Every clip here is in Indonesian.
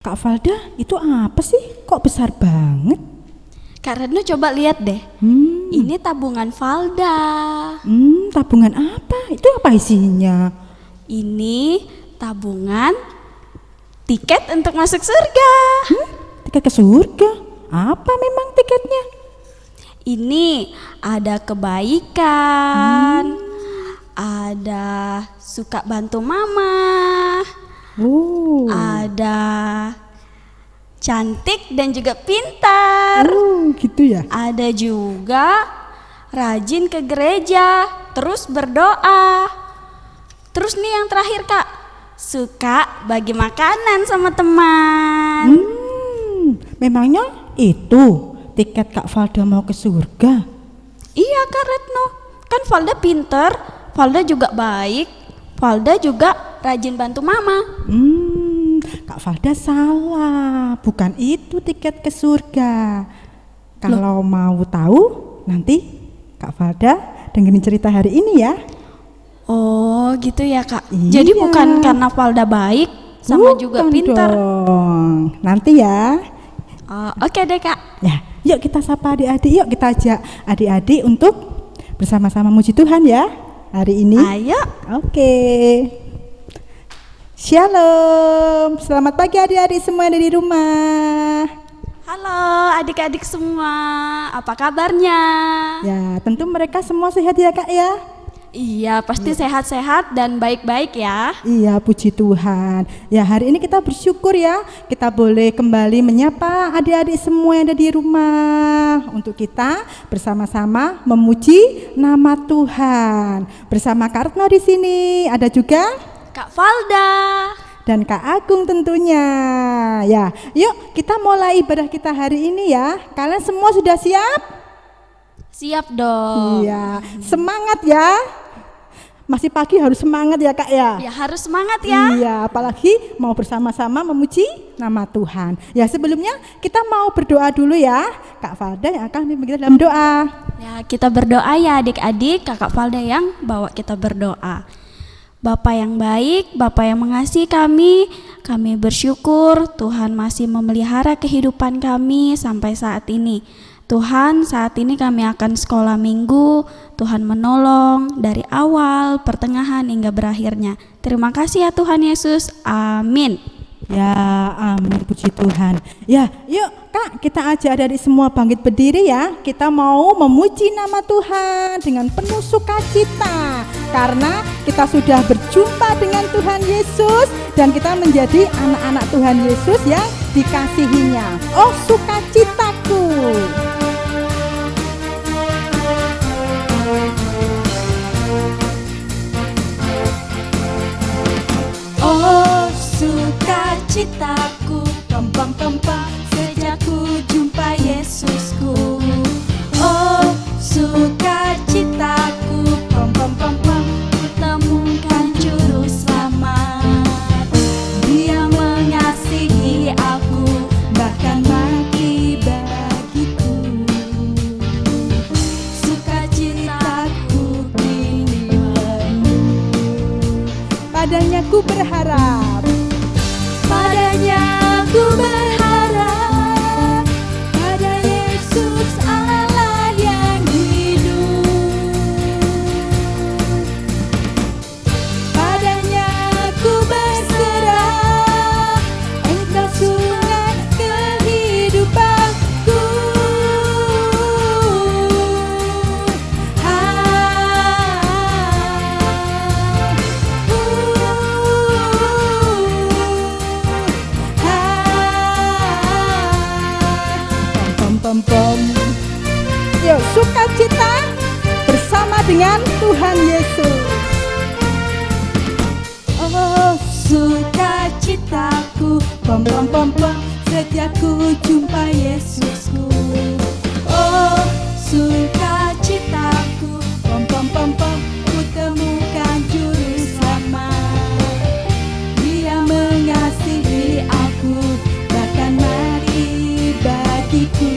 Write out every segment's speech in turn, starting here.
Kak Valda, itu apa sih? Kok besar banget? Kak Retno coba lihat deh. Ini tabungan Valda. Tabungan apa? Itu apa isinya? Ini tabungan tiket untuk masuk surga. Tiket ke surga? Apa memang tiketnya? Ini ada kebaikan, ada suka bantu mama, ada cantik dan juga pintar. Gitu ya? Ada juga rajin ke gereja, terus berdoa. Terus nih yang terakhir Kak, suka bagi makanan sama teman. Memangnya itu tiket Kak Valda mau ke surga? Iya Kak Retno, kan Valda pinter, Valda juga baik, Valda juga rajin bantu mama. Kak Valda salah, bukan itu tiket ke surga. Kalau mau tahu, nanti Kak Valda dengerin cerita hari ini ya. Oh gitu ya Kak. Iya. Jadi bukan karena Valda baik sama juga Bukan pintar. dong. Nanti ya. Oke deh Kak. Ya, yuk kita sapa adik-adik, yuk kita ajak adik-adik untuk bersama-sama muji Tuhan ya hari ini. Ayo. Oke. Shalom, selamat pagi adik-adik semua yang ada di rumah. Halo adik-adik semua, apa kabarnya? Ya, tentu mereka semua sehat ya Kak ya. Iya, pasti sehat-sehat dan baik-baik ya. Iya, puji Tuhan. Ya, hari ini kita bersyukur ya, kita boleh kembali menyapa adik-adik semua yang ada di rumah untuk kita bersama-sama memuji nama Tuhan. Bersama Kak Retno di sini, ada juga Kak Valda dan Kak Agung tentunya. Ya, yuk kita mulai ibadah kita hari ini ya. Kalian semua sudah siap? siap dong. Iya, semangat ya. Masih pagi harus semangat ya Kak ya. Ya harus semangat ya. Iya, apalagi mau bersama-sama memuji nama Tuhan. Ya, sebelumnya kita mau berdoa dulu ya. Kak Valda yang akan memimpin kita dalam doa. Ya kita berdoa ya adik-adik, Kakak Valda yang bawa kita berdoa. Bapak yang baik, Bapak yang mengasihi kami bersyukur Tuhan masih memelihara kehidupan kami sampai saat ini. Tuhan, saat ini kami akan sekolah minggu, Tuhan menolong dari awal, pertengahan hingga berakhirnya. Terima kasih ya Tuhan Yesus, amin. Ya, amin, puji Tuhan. Ya, yuk Kak, kita ajak adik-adik semua bangkit berdiri ya. Kita mau memuji nama Tuhan dengan penuh sukacita. Karena kita sudah berjumpa dengan Tuhan Yesus dan kita menjadi anak-anak Tuhan Yesus yang dikasihinya. Oh, sukacitaku. Oh sukacitaku, pam sejak ku jumpa Yesusku. Oh sukacitaku, pam ku temukan juru selamat. Dia mengasihi aku, bahkan mati bagiku. Sukacitaku kini penuh. Padanya ku berharap. Padanya ku berharap, pada Yesus Allah yang hidup. Padanya ku berserah, Engkau sungai kehidupanku. Yuk, sukacita bersama dengan Tuhan Yesus. Oh sukacitaku, pam sejak ku jumpa Yesusku. Oh sukacitaku, pam ku temukan juru selamat. Dia mengasihi aku, bahkan mati bagiku.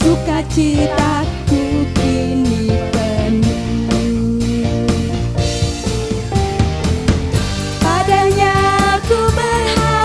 Sukacitaku kini penuh. Padanya ku berharap,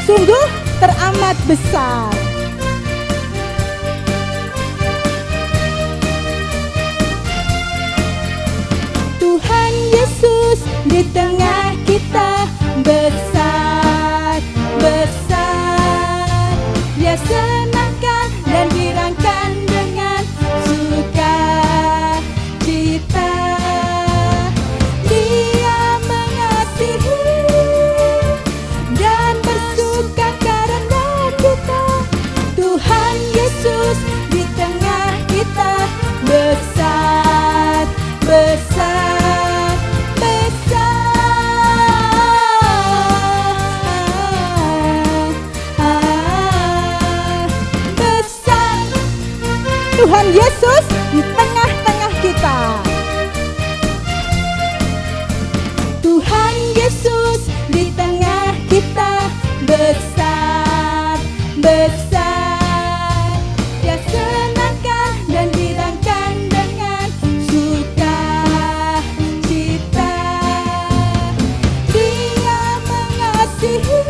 sungguh teramat besar. Tuhan Yesus di tengah kita besar, besar. Dia senangkan dan girangkan dengan sukacita. Dia mengasihi dan bersuka karena kita. Tuhan Yesus di tengah kita besar, besar, besar. Tuhan Yesus di tengah-tengah kita. Tuhan Yesus di tengah kita besar, besar. Dia senangkan dan girangkan dengan sukacita. Dia mengasihi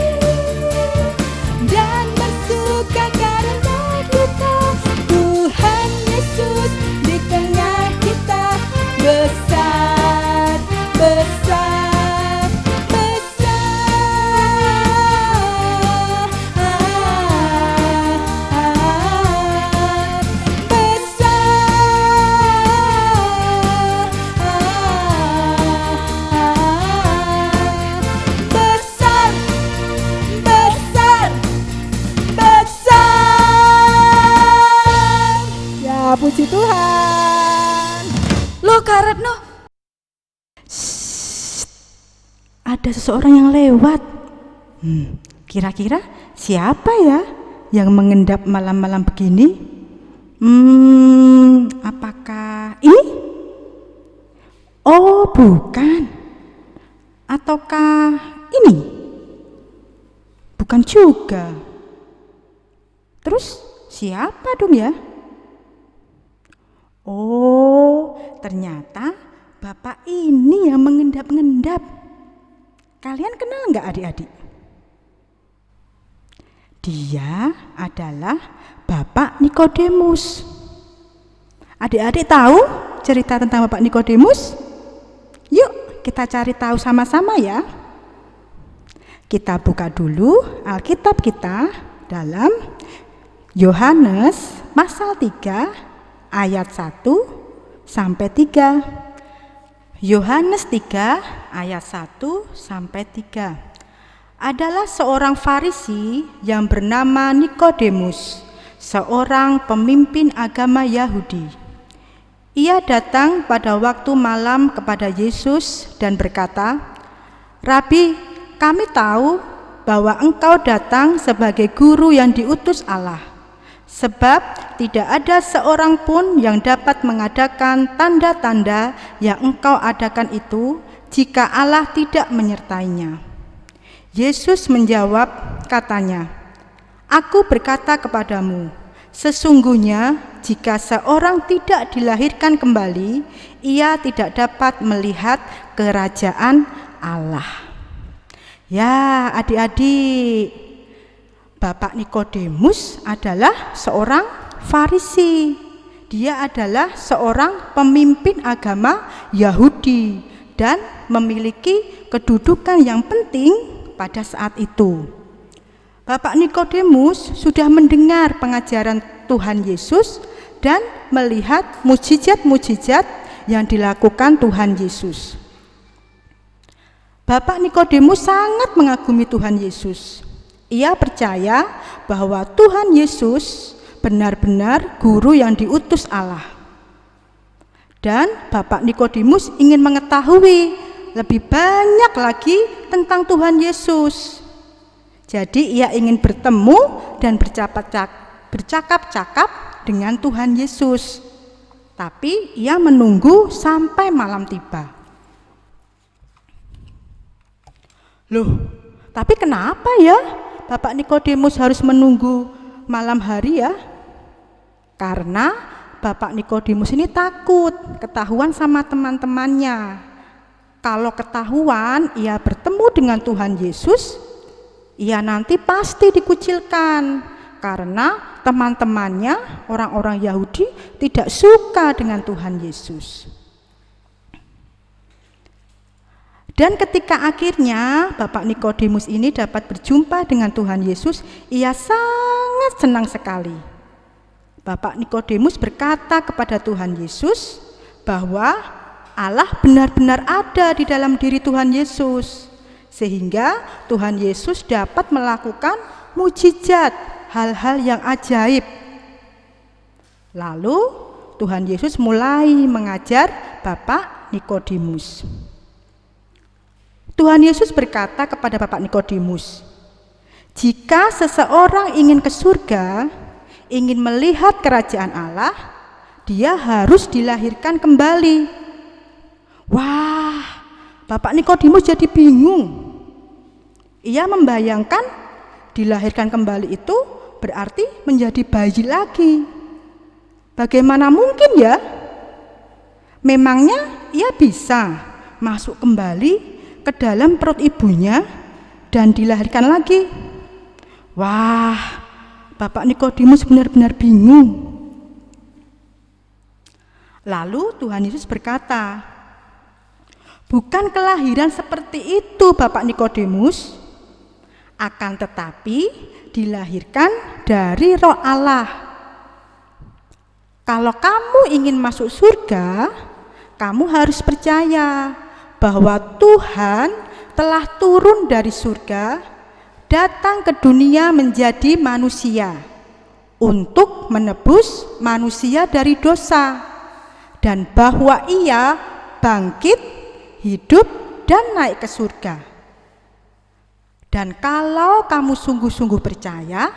dan bersuka karena kita. Tuhan Yesus di tengah kita besar, besar, besar, besar, besar, besar. Ya, puji Tuhan. Loh Kak Retno, Ada seseorang yang lewat. Kira-kira siapa ya yang mengendap malam-malam begini? Apakah ini? Oh, bukan. Ataukah ini? Bukan juga. Terus siapa dong ya? Oh, ternyata Bapak ini yang mengendap-ngendap. Kalian kenal nggak adik-adik? Dia adalah Bapak Nikodemus. Adik-adik tahu cerita tentang Bapak Nikodemus? Yuk kita cari tahu sama-sama ya. Kita buka dulu Alkitab kita dalam Yohanes pasal 3 ayat 1 sampai 3. Yohanes 3 ayat 1 sampai 3. Adalah seorang Farisi yang bernama Nikodemus, seorang pemimpin agama Yahudi. Ia datang pada waktu malam kepada Yesus dan berkata, "Rabi, kami tahu bahwa engkau datang sebagai guru yang diutus Allah. Sebab tidak ada seorang pun yang dapat mengadakan tanda-tanda yang engkau adakan itu jika Allah tidak menyertainya." Yesus menjawab katanya, "Aku berkata kepadamu, sesungguhnya jika seorang tidak dilahirkan kembali, ia tidak dapat melihat kerajaan Allah." Ya, adik-adik, Bapak Nikodemus adalah seorang Farisi. Dia adalah seorang pemimpin agama Yahudi dan memiliki kedudukan yang penting pada saat itu. Bapak Nikodemus sudah mendengar pengajaran Tuhan Yesus dan melihat mukjizat-mukjizat yang dilakukan Tuhan Yesus. Bapak Nikodemus sangat mengagumi Tuhan Yesus. Ia percaya bahwa Tuhan Yesus benar-benar guru yang diutus Allah. Dan Bapak Nikodemus ingin mengetahui lebih banyak lagi tentang Tuhan Yesus. Jadi ia ingin bertemu dan bercakap-cakap dengan Tuhan Yesus. Tapi ia menunggu sampai malam tiba. Loh, tapi kenapa ya Bapak Nikodemus harus menunggu malam hari ya? Karena Bapak Nikodemus ini takut ketahuan sama teman-temannya. Kalau ketahuan ia bertemu dengan Tuhan Yesus, ia nanti pasti dikucilkan karena teman-temannya orang-orang Yahudi tidak suka dengan Tuhan Yesus. Dan ketika akhirnya Bapak Nikodemus ini dapat berjumpa dengan Tuhan Yesus, ia sangat senang sekali. Bapak Nikodemus berkata kepada Tuhan Yesus bahwa Allah benar-benar ada di dalam diri Tuhan Yesus, sehingga Tuhan Yesus dapat melakukan mukjizat, hal-hal yang ajaib. Lalu Tuhan Yesus mulai mengajar Bapak Nikodemus. Tuhan Yesus berkata kepada Bapak Nikodemus, jika seseorang ingin ke surga, ingin melihat kerajaan Allah, dia harus dilahirkan kembali. Wah, Bapak Nikodemus jadi bingung. Ia membayangkan dilahirkan kembali itu berarti menjadi bayi lagi. Bagaimana mungkin ya? Memangnya ia bisa masuk kembali ke dalam perut ibunya dan dilahirkan lagi? Wah, Bapak Nikodemus benar-benar bingung. Lalu Tuhan Yesus berkata, bukan kelahiran seperti itu Bapak Nikodemus, akan tetapi dilahirkan dari Roh Allah. Kalau kamu ingin masuk surga, kamu harus percaya bahwa Tuhan telah turun dari surga, datang ke dunia menjadi manusia untuk menebus manusia dari dosa, dan bahwa ia bangkit, hidup, dan naik ke surga. Dan kalau kamu sungguh-sungguh percaya,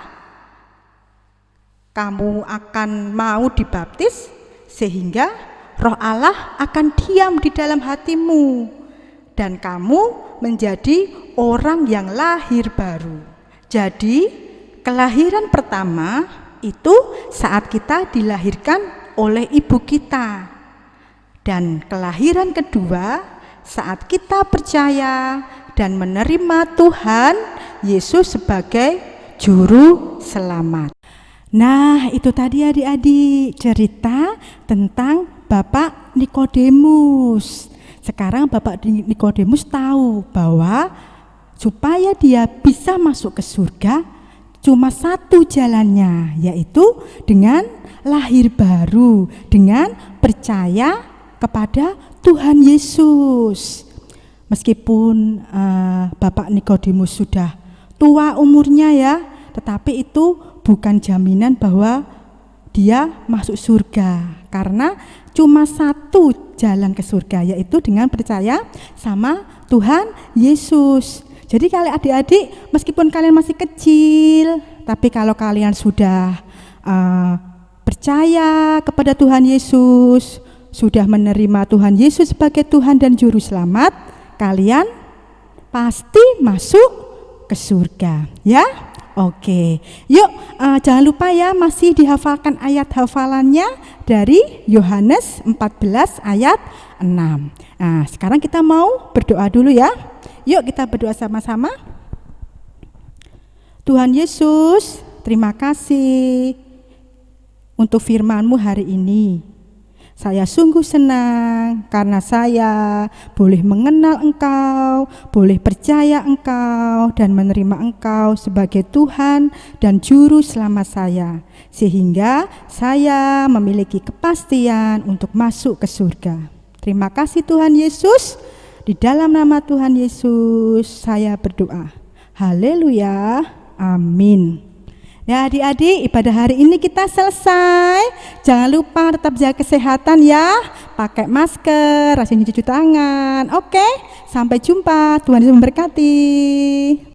kamu akan mau dibaptis sehingga Roh Allah akan diam di dalam hatimu dan kamu menjadi orang yang lahir baru. Jadi kelahiran pertama itu saat kita dilahirkan oleh ibu kita, dan kelahiran kedua saat kita percaya dan menerima Tuhan Yesus sebagai juru selamat. Nah, itu tadi adik-adik cerita tentang Bapak Nikodemus. Sekarang Bapak Nikodemus tahu bahwa supaya dia bisa masuk ke surga cuma satu jalannya, yaitu dengan lahir baru, dengan percaya kepada Tuhan Yesus. Meskipun Bapak Nikodemus sudah tua umurnya ya, tetapi itu bukan jaminan bahwa dia masuk surga, karena cuma satu jalan ke surga, yaitu dengan percaya sama Tuhan Yesus. Jadi kalau adik-adik, meskipun kalian masih kecil, tapi kalau kalian sudah percaya kepada Tuhan Yesus, sudah menerima Tuhan Yesus sebagai Tuhan dan Juru Selamat, kalian pasti masuk ke surga, ya. Oke, yuk jangan lupa ya, masih dihafalkan ayat hafalannya dari Yohanes 14 ayat 6. Nah, sekarang kita mau berdoa dulu ya. Yuk kita berdoa sama-sama. Tuhan Yesus, terima kasih untuk firman-Mu hari ini. Saya sungguh senang karena saya boleh mengenal Engkau, boleh percaya Engkau, dan menerima Engkau sebagai Tuhan dan Juru Selamat saya. Sehingga saya memiliki kepastian untuk masuk ke surga. Terima kasih Tuhan Yesus. Di dalam nama Tuhan Yesus saya berdoa. Haleluya. Amin. Ya adik-adik, ibadah hari ini kita selesai. Jangan lupa tetap jaga kesehatan ya. Pakai masker, rajin cuci tangan. Oke, sampai jumpa. Tuhan Yesus memberkati.